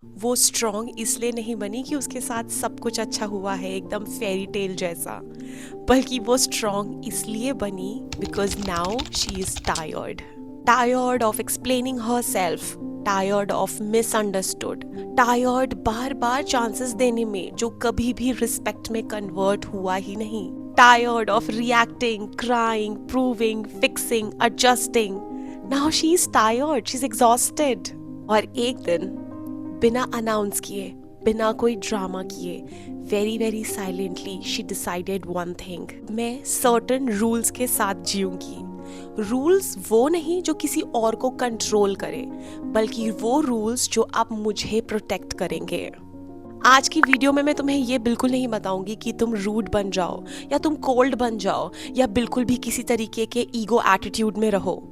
वो स्ट्रॉन्ग इसलिए नहीं बनी कि उसके साथ सब कुछ अच्छा हुआ है एकदम फेरी टेल जैसा, बल्कि वो स्ट्रॉन्ग इसलिए बनी because now she is tired of explaining her self, tired of misunderstood, tired bar bar chances देने में जो कभी भी रिस्पेक्ट में कन्वर्ट हुआ ही नहीं, tired of reacting, crying, proving, fixing, adjusting. Now she is tired, she is exhausted. और एक दिन बिना अनाउंस किए, बिना कोई ड्रामा किए, very very silently she decided one thing. मैं सर्टेन रूल्स के साथ जीऊंगी. रूल्स वो नहीं जो किसी और को कंट्रोल करे, बल्कि वो रूल्स जो अब मुझे प्रोटेक्ट करेंगे. आज की वीडियो में मैं तुम्हें ये बिल्कुल नहीं बताऊंगी कि तुम रूड बन जाओ या तुम कोल्ड बन जाओ या बिल्कुल भी किसी तरीके के ईगो एटीट्यूड में रहो.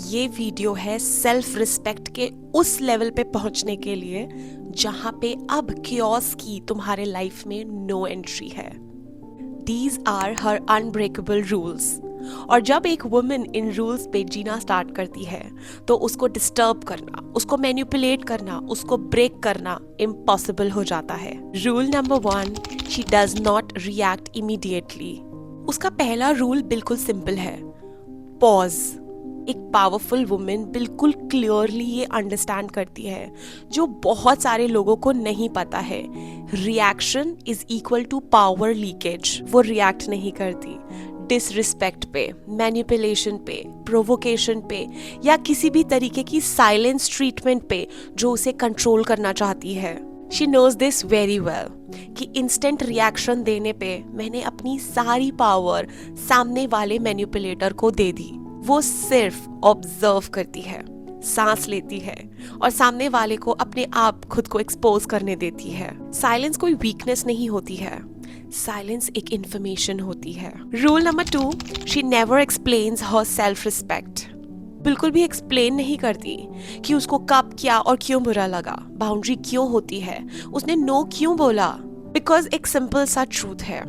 ये वीडियो है सेल्फ रिस्पेक्ट के उस लेवल पे पहुंचने के लिए जहां पे अब क्योस की तुम्हारे लाइफ में नो एंट्री है. These are her unbreakable rules. और जब एक वुमेन इन रूल्स पे जीना स्टार्ट करती है तो उसको डिस्टर्ब करना, उसको मैनिपुलेट करना, उसको ब्रेक करना इम्पॉसिबल हो जाता है. Rule number 1, she does not react immediately. उसका पहला रूल बिल्कुल सिंपल है, पॉज. एक पावरफुल वुमेन बिल्कुल क्लियरली ये अंडरस्टैंड करती है जो बहुत सारे लोगों को नहीं पता है. Reaction is equal to power leakage. वो रिएक्ट नहीं करती डिसरिस्पेक्ट पे, मैनिपुलेशन पे, प्रोवोकेशन पे या किसी भी तरीके की साइलेंस ट्रीटमेंट पे जो उसे कंट्रोल करना चाहती है. She knows this very well कि इंस्टेंट रिएक्शन देने पे मैंने अपनी सारी पावर सामने वाले मैनिपुलेटर को दे दी. वो सिर्फ ऑब्जर्व करती है, सांस लेती है और सामने वाले को अपने आप खुद को एक्सपोज करने देती है. साइलेंस कोई वीकनेस नहीं होती है, साइलेंस एक इंफॉर्मेशन होती है. Rule number 2, she never explains her self respect. बिल्कुल भी एक्सप्लेन नहीं करती कि उसको कब, क्या और क्यों बुरा लगा, बाउंड्री क्यों होती है, उसने नो क्यों बोला. बिकॉज एक सिंपल सा ट्रूथ है,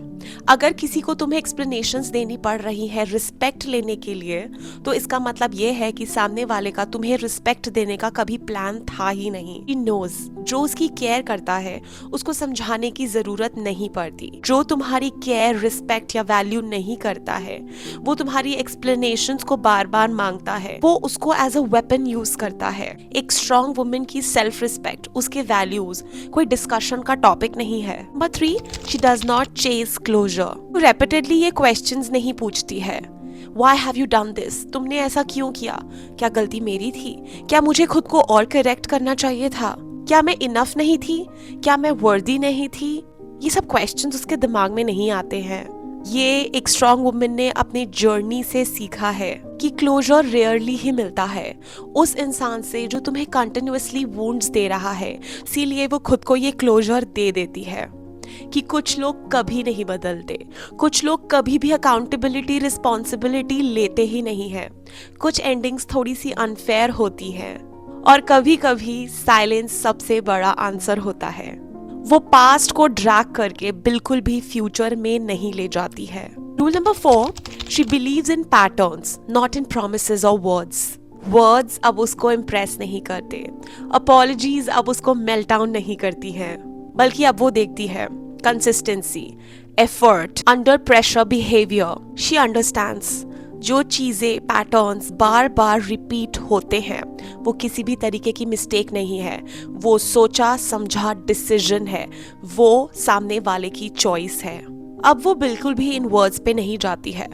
अगर किसी को तुम्हें एक्सप्लेनेशंस देनी पड़ रही है रिस्पेक्ट लेने के लिए, तो इसका मतलब ये है कि सामने वाले का तुम्हें रिस्पेक्ट देने का कभी प्लान था ही नहीं. He knows, जो उसकी केयर करता है उसको समझाने की जरूरत नहीं पड़ती. जो तुम्हारी केयर, रिस्पेक्ट या वैल्यू नहीं करता है वो तुम्हारी एक्सप्लेनेशंस को बार बार मांगता है, वो उसको एज अ वेपन यूज करता है. एक स्ट्रॉन्ग वुमेन की सेल्फ रिस्पेक्ट, उसके वैल्यूज कोई डिस्कशन का टॉपिक नहीं है. Number 3, she does not chase closure. Repeatedly ये क्वेश्चंस नहीं पूछती है. Why have you done this? तुमने ऐसा क्यों किया? क्या गलती मेरी थी? क्या मुझे खुद को और करेक्ट करना चाहिए था? क्या मैं इनफ नहीं थी? क्या मैं वर्दी नहीं थी? ये सब क्वेश्चंस उसके दिमाग में नहीं आते हैं. ये एक स्ट्रॉन्ग वुमेन ने अपनी जर्नी से सीखा है कि क्लोजर रेयरली ही मिलता है उस इंसान से जो तुम्हें कंटिन्यूअसली वुंड्स दे रहा है. इसीलिए वो खुद को ये क्लोजर दे देती है कि कुछ लोग कभी नहीं बदलते, कुछ लोग कभी भी अकाउंटेबिलिटी, रिस्पॉन्सिबिलिटी लेते ही नहीं है, कुछ एंडिंग्स थोड़ी सी अनफेयर होती हैं और कभी कभी साइलेंस सबसे बड़ा आंसर होता है. वो पास्ट को ड्रैग करके बिल्कुल भी फ्यूचर में नहीं ले जाती है. Rule number 4, she believes in patterns not in promises और वर्ड्स अब उसको इम्प्रेस नहीं करते, अपॉलॉजीज अब उसको मेल्ट डाउन नहीं करती हैं, बल्कि अब वो देखती है consistency, effort, under pressure behaviour. She understands जो चीजें, पैटर्न्स बार बार रिपीट होते हैं वो किसी भी तरीके की मिस्टेक नहीं है, वो सोचा समझा डिसीजन है, वो सामने वाले की चॉइस है. अब वो बिल्कुल भी इन वर्ड्स पे नहीं जाती है,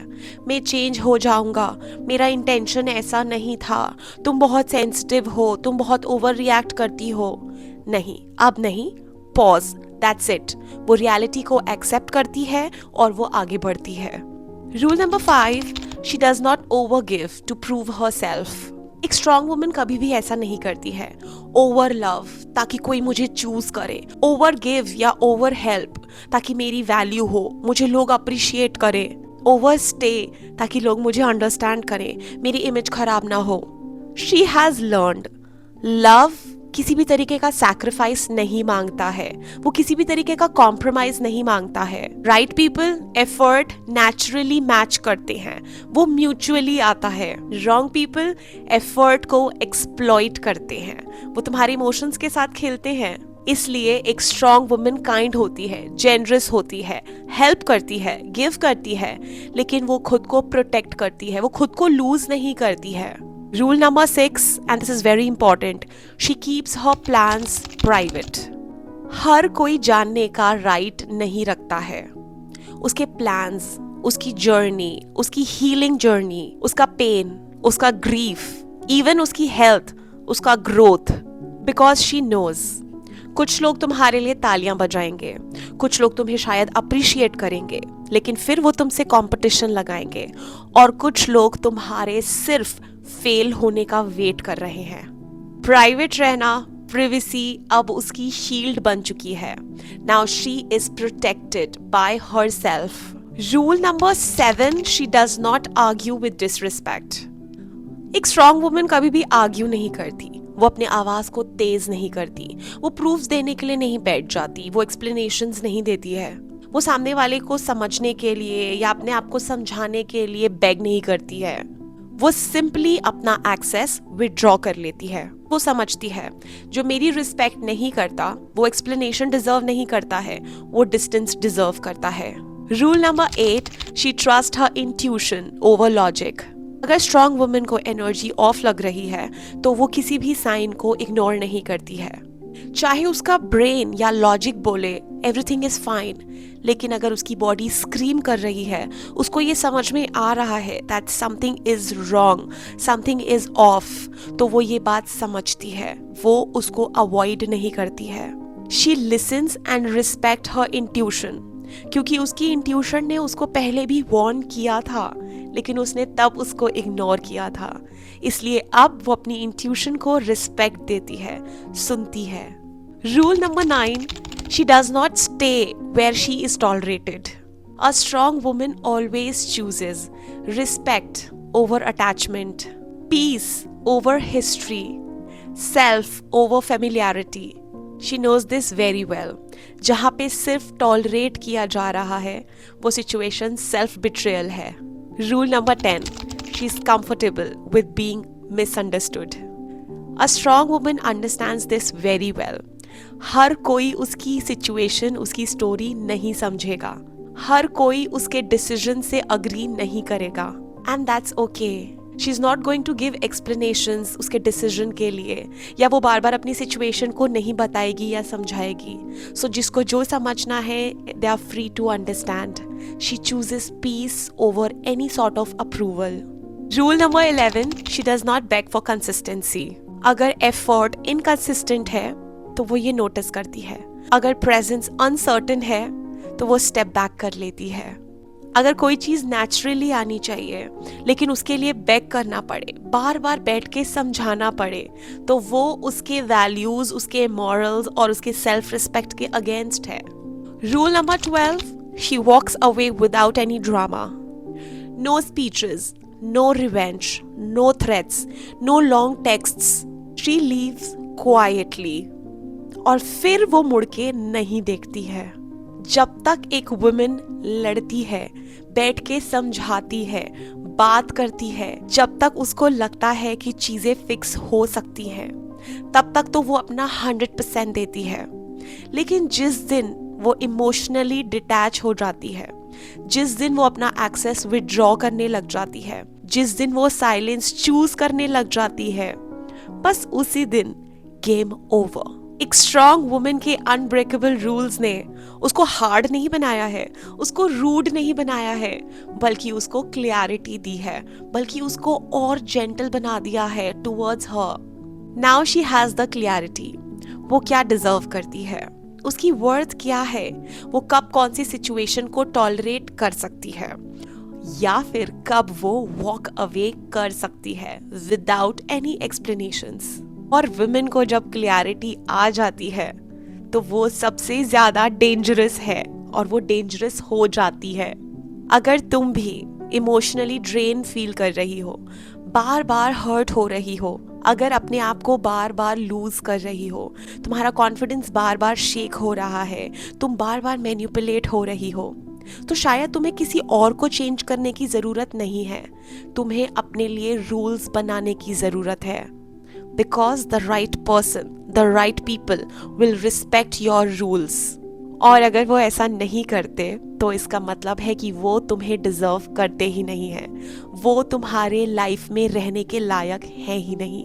मैं चेंज हो जाऊंगा, मेरा इंटेंशन ऐसा नहीं था, तुम बहुत सेंसिटिव हो, तुम बहुत ओवर रिएक्ट करती हो. नहीं, अब नहीं, पॉज, दैट्स इट. वो रियलिटी को एक्सेप्ट करती है और वो आगे बढ़ती है. Rule number 5, she does not over give to prove her self. एक स्ट्रॉन्ग वुमन कभी भी ऐसा नहीं करती है, ओवर लव ताकि कोई मुझे चूज करे, ओवर गिव या ओवर हेल्प ताकि मेरी वैल्यू हो, मुझे लोग अप्रिशिएट करें, ओवर स्टे ताकि लोग मुझे अंडरस्टैंड करें, मेरी इमेज खराब ना हो. शी हैज लर्नड लव किसी भी तरीके का सैक्रिफाइस नहीं मांगता है, वो किसी भी तरीके का कॉम्प्रोमाइज नहीं मांगता है। Right people effort naturally match करते हैं, वो म्यूचुअली आता है। रॉन्ग पीपल एफर्ट को एक्सप्लॉइट करते हैं, वो तुम्हारे इमोशंस के साथ खेलते हैं। इसलिए एक स्ट्रॉन्ग वुमन काइंड होती है, जेनरस होती है, हेल्प करती है, गिव करती है, लेकिन वो खुद को प्रोटेक्ट करती है, वो खुद को लूज नहीं करती है। Rule number 6, and this is very important, she keeps her plans private. हर कोई जानने का राइट नहीं रखता है उसके प्लान्स, उसकी जर्नी, उसकी हीलिंग जर्नी, उसका पेन, उसका ग्रीफ, इवन उसकी हेल्थ, उसका ग्रोथ, बिकॉज शी नोज। कुछ लोग तुम्हारे लिए तालियां बजाएंगे, कुछ लोग तुम्हें शायद अप्रिशिएट करेंगे, लेकिन फिर वो तुमसे कंपटीशन लगाएंगे, और कुछ लोग तुम्हारे सिर्फ फेल होने का वेट कर रहे हैं। प्राइवेट रहना, प्रिवेसी अब उसकी शील्ड बन चुकी है। Now she is protected by herself. Rule number 7, she does not argue with disrespect. एक स्ट्रॉन्ग वुमन कभी भी आर्ग्यू नहीं करती, वो अपने आवाज को तेज नहीं करती, वो प्रूफ्स देने के लिए नहीं बैठ जाती, वो एक्सप्लेनेशंस नहीं देती है, वो सामने वाले को समझने के लिए या अपने आप को समझाने के लिए बेग नहीं करती है। वो सिंपली अपना एक्सेस विड्रॉ कर लेती है। वो समझती है जो मेरी रिस्पेक्ट नहीं करता वो एक्सप्लेनेशन डिजर्व नहीं करता है, वो डिस्टेंस डिजर्व करता है। Rule number 8, she trust her intuition over logic. अगर स्ट्रॉन्ग वुमन को एनर्जी ऑफ लग रही है तो वो किसी भी साइन को इग्नोर नहीं करती है, चाहे उसका ब्रेन या लॉजिक बोले एवरीथिंग इज फाइन, लेकिन अगर उसकी बॉडी स्क्रीम कर रही है, उसको ये समझ में आ रहा है that something is wrong, something is of, तो वो ये बात समझती है, वो उसको अवॉइड नहीं करती है। She lessons and respect her intuition, क्योंकि उसकी इंट्यूशन ने उसको पहले भी वार्न किया था, लेकिन उसने तब उसको इग्नोर किया था, इसलिए अब वो अपनी इंट्यूशन को रिस्पेक्ट देती है, सुनती है। Rule number 9, she does not stay where she is tolerated. A strong woman always chooses respect over attachment, peace over history, self over familiarity. She knows this very well. जहाँ पे सिर्फ tolerate किया जा रहा है वो सिचुएशन सेल्फ बिट्रेयल है। Rule number 10, she is comfortable with being misunderstood. A strong woman understands this very well. हर कोई उसकी सिचुएशन, उसकी स्टोरी नहीं समझेगा, हर कोई उसके डिसीजन से अग्री नहीं करेगा, and that's okay. She is not going to give explanations उसके डिसीजन के लिए, या वो बार बार अपनी सिचुएशन को नहीं बताएगी या समझाएगी। सो जिसको जो समझना है they are free to understand. She chooses peace over any sort of approval. Rule number 11, she does not beg for consistency. अगर एफर्ट इनकंसिस्टेंट है तो वो ये नोटिस करती है, अगर प्रेजेंस अनसर्टेन है तो वो स्टेप बैक कर लेती है। अगर कोई चीज नेचुरली आनी चाहिए लेकिन उसके लिए बेग करना पड़े, बार बार बैठ के समझाना पड़े, तो वो उसके वैल्यूज, उसके मॉरल्स और उसके सेल्फ रिस्पेक्ट के अगेंस्ट है। Rule number 12, she walks away without any drama. No speeches, no revenge, no threats, no long texts. She leaves quietly, और फिर वो मुड़ के नहीं देखती है। जब तक एक वुमेन लड़ती है, बैठ के समझाती है, बात करती है, जब तक उसको लगता है कि चीजें फिक्स हो सकती हैं, तब तक तो वो अपना 100% देती है। लेकिन जिस दिन वो इमोशनली डिटैच हो जाती है, जिस दिन वो अपना एक्सेस विड्रॉ करने लग जाती है, जिस दिन वो साइलेंस चूज करने लग जाती है, बस उसी दिन गेम ओवर। एक स्ट्रॉन्ग वुमेन के अनब्रेकेबल रूल्स ने उसको हार्ड नहीं बनाया है, उसको रूड नहीं बनाया है, बल्कि उसको क्लैरिटी दी है, बल्कि उसको और जेंटल बना दिया है towards her. Now she has the clarity, वो क्या डिजर्व करती है, उसकी वर्थ क्या है, वो कब कौन सी सिचुएशन को टॉलरेट कर सकती है, या फिर कब वो वॉक अवे कर सकती है विदाउट एनी एक्सप्लेनेशंस। और वुमेन को जब क्लैरिटी आ जाती है तो वो सबसे ज्यादा डेंजरस है, और वो डेंजरस हो जाती है। अगर तुम भी इमोशनली ड्रेन फील कर रही हो, बार बार हर्ट हो रही हो, अगर अपने आप को बार बार लूज कर रही हो, तुम्हारा कॉन्फिडेंस बार बार शेक हो रहा है, तुम बार बार मैनिपुलेट हो रही हो, तो शायद तुम्हें किसी और को चेंज करने की ज़रूरत नहीं है, तुम्हें अपने लिए रूल्स बनाने की ज़रूरत है। Because the right person, the right people will respect your rules. और अगर वो ऐसा नहीं करते तो इसका मतलब है कि वो तुम्हें डिजर्व करते ही नहीं है, वो तुम्हारे लाइफ में रहने के लायक है ही नहीं।